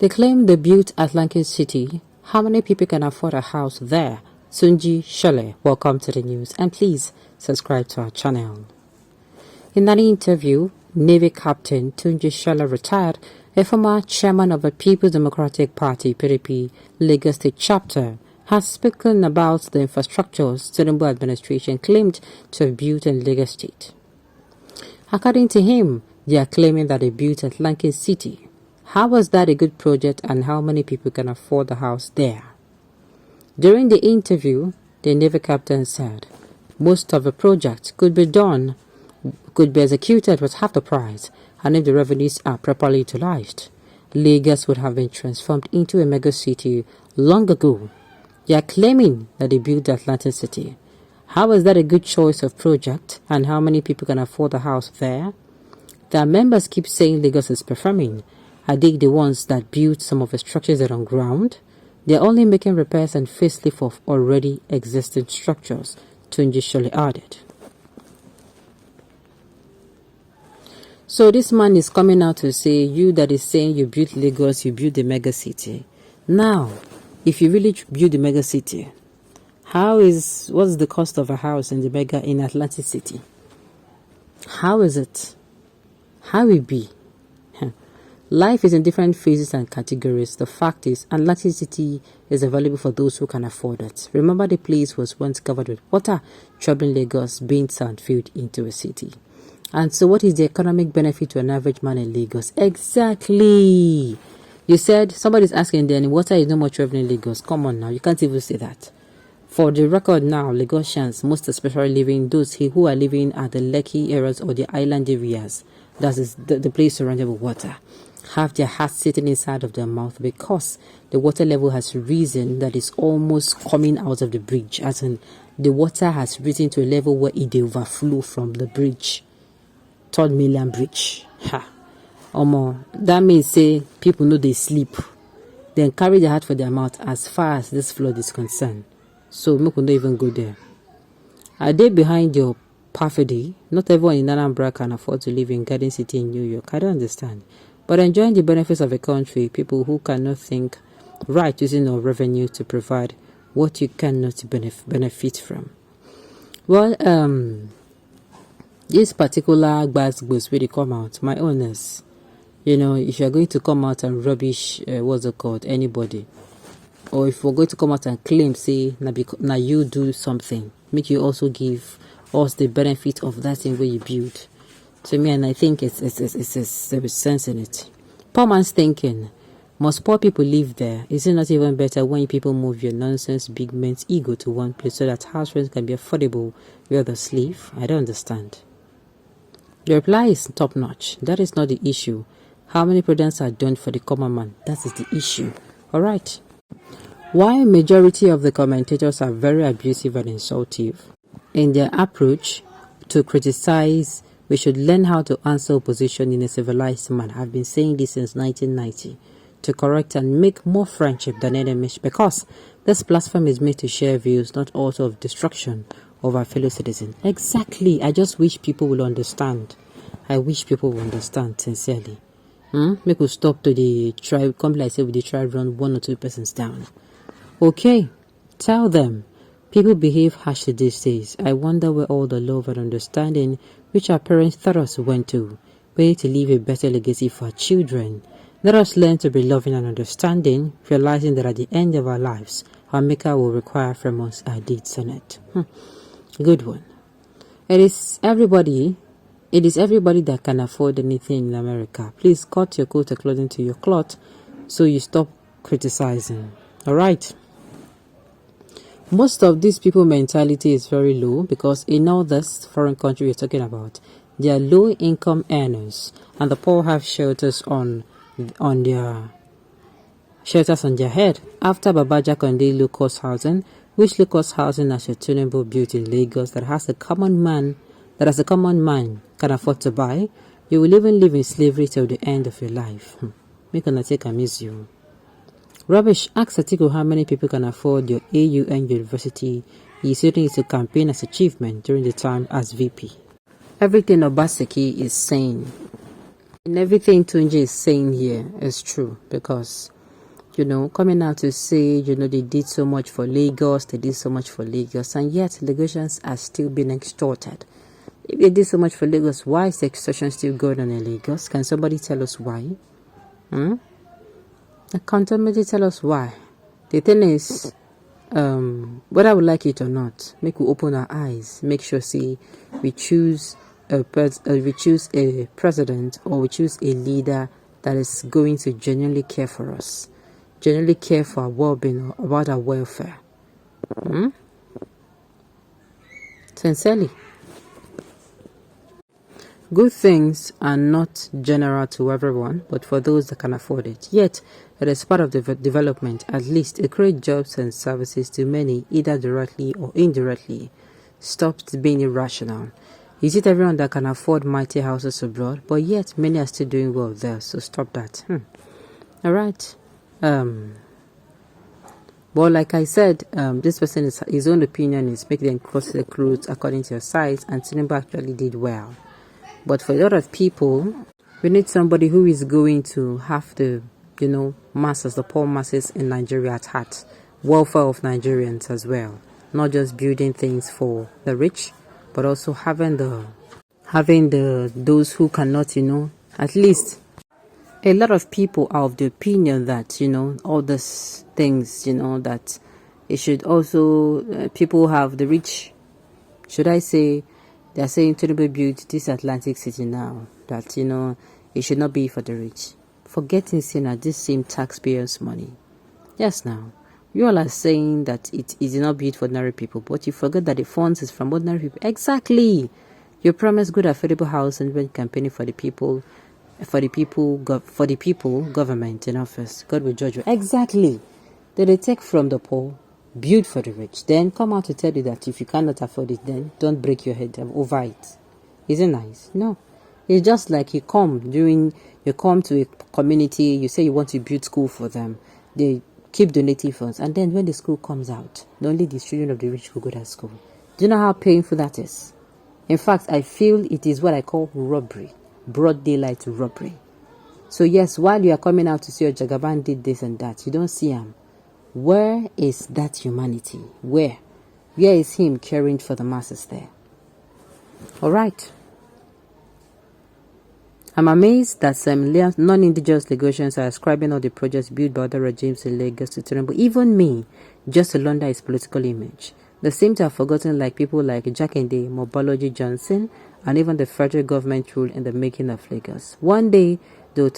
They claim they built Atlantic City. How many people can afford a house there? Sunji Shole, welcome to the news, and please subscribe to our channel. In an interview, Navy Captain Tunji Shole, retired, a former chairman of the People's Democratic Party (PDP) Lagos State chapter, has spoken about the infrastructures Tinubu administration claimed to have built in Lagos State. According to him, they are claiming that they built Atlantic City. How was that a good project, and how many people can afford the house there? During the interview, the Navy captain said most of the project could be executed with half the price, and if the revenues are properly utilized, Lagos would have been transformed into a mega city long ago. They are claiming that they built the Atlantic City. How is that a good choice of project, and how many people can afford the house there? Their members keep saying Lagos is performing. Are they the ones that built some of the structures that are on ground? They are only making repairs and facelift of already existing structures, Tunji Shole added. So this man is coming out to say, you that is saying you built Lagos, you built the mega city. Now, if you really build the mega city, what's the cost of a house in Atlantic City? How is it? How will it be? Life is in different phases and categories. The fact is, Atlantic City is available for those who can afford it. Remember, the place was once covered with water, troubling Lagos being sand-filled into a city. And so what is the economic benefit to an average man in Lagos? Exactly. You said, somebody's asking then, water is no much revenue in Lagos. Come on now, you can't even say that. For the record now, Lagosians, most especially those who are living at the Lekki areas or the island areas, that is the place surrounded with water, have their hearts sitting inside of their mouth because the water level has risen, that is almost coming out of the bridge, as in the water has risen to a level where it overflow from the bridge, 3rd Mainland Bridge. That means say people know they sleep, then carry their heart for their mouth as far as this flood is concerned. So we don't even go there. Are they behind your perfidy? Not everyone in Anambra can afford to live in Garden City in New York. I don't understand. But enjoying the benefits of a country, people who cannot think right using our revenue to provide what you cannot benefit from. Well, this particular gbas where they come out, my owners, if you're going to come out and rubbish, anybody, or if we're going to come out and claim, say, now you do something, make you also give us the benefit of that thing where you build. To me, and I think there is sense in it. Poor man's thinking, must poor people live there? Is it not even better when people move your nonsense big man's ego to one place so that house rent can be affordable where others live? I don't understand. The reply is top notch. That is not the issue. How many projects are done for the common man? That is the issue. Alright. While majority of the commentators are very abusive and insultive in their approach to criticize, we should learn how to answer opposition in a civilized manner. I've been saying this since 1990, to correct and make more friendship than enemies, because this platform is made to share views, not also of destruction of our fellow citizens. Exactly. I just wish people will understand. I wish people will understand sincerely. Make us stop to the tribe, come like say with the tribe run 1 or 2 persons down. Okay, tell them. People behave harshly these days. I wonder where all the love and understanding which our parents thought us went to. Way to leave a better legacy for our children. Let us learn to be loving and understanding, realizing that at the end of our lives, our Maker will require from us our deeds on it. Good one. It is everybody that can afford anything in America. Please cut your coat according to your cloth so you stop criticizing. Alright. Most of these people mentality is very low because in all this foreign country we're talking about, they are low income earners and the poor have shelters on their head. After Babaja Konde low-cost housing, which low-cost housing as Tinubu built in Lagos that as a common man can afford to buy, you will even live in slavery till the end of your life. Make gonna take a miss you. Rubbish. Ask Atiku how many people can afford your AUN university. He certainly used to campaign as a chieftain during the time as VP. Everything Obaseki is saying And everything Tunji is saying here is true because, coming out to say, they did so much for Lagos, they did so much for Lagos, and yet Lagosians are still being extorted. If they did so much for Lagos, why is the extortion still going on in Lagos? Can somebody tell us why? Can somebody tell us why? The thing is, whether I would like it or not, make we open our eyes, make sure, we choose a president, or we choose a leader that is going to genuinely care for us, genuinely care for our well-being, or about our welfare. Sincerely. Good things are not general to everyone, but for those that can afford it. Yet, it is part of the development. At least, it creates jobs and services to many, either directly or indirectly. Stops being irrational. Is it everyone that can afford mighty houses abroad? But yet, many are still doing well there, so stop that. All right. But like I said, this person his own opinion is make them cross the roads according to your size, and Tinubu actually did well. But for a lot of people, we need somebody who is going to have the, masses, the poor masses in Nigeria at heart, welfare of Nigerians as well, not just building things for the rich, but also having those who cannot, at least. A lot of people are of the opinion that, all these things, that it should also, people have the rich, should I say, they are saying Tinubu built this Atlantic City now, that, it should not be for the rich. Forgetting saying that this same taxpayers' money. Yes, now, you all are saying that it is not built for ordinary people, but you forget that the funds is from ordinary people. Exactly. You promised good affordable housing and rent campaigning for the people, government in office. God will judge you. Exactly. They take from the poor, build for the rich, then come out to tell you that if you cannot afford it, then don't break your head over it. Isn't nice? No. It's just like you come to a community, you say you want to build school for them. They keep donating funds, and then when the school comes out, only the children of the rich will go to school. Do you know how painful that is? In fact, I feel it is what I call robbery. Broad daylight robbery. So yes, while you are coming out to see your Jagaban did this and that, you don't see him. Where is that humanity? Where is him caring for the masses there? All right. I'm amazed that some non-indigenous Lagosians are ascribing all the projects built by other regimes in Lagos to Tinubu. Even me, just to launder his political image. They seem to have forgotten like people like Jakande, Mobology Johnson, and even the federal government rule in the making of Lagos. One day, they'll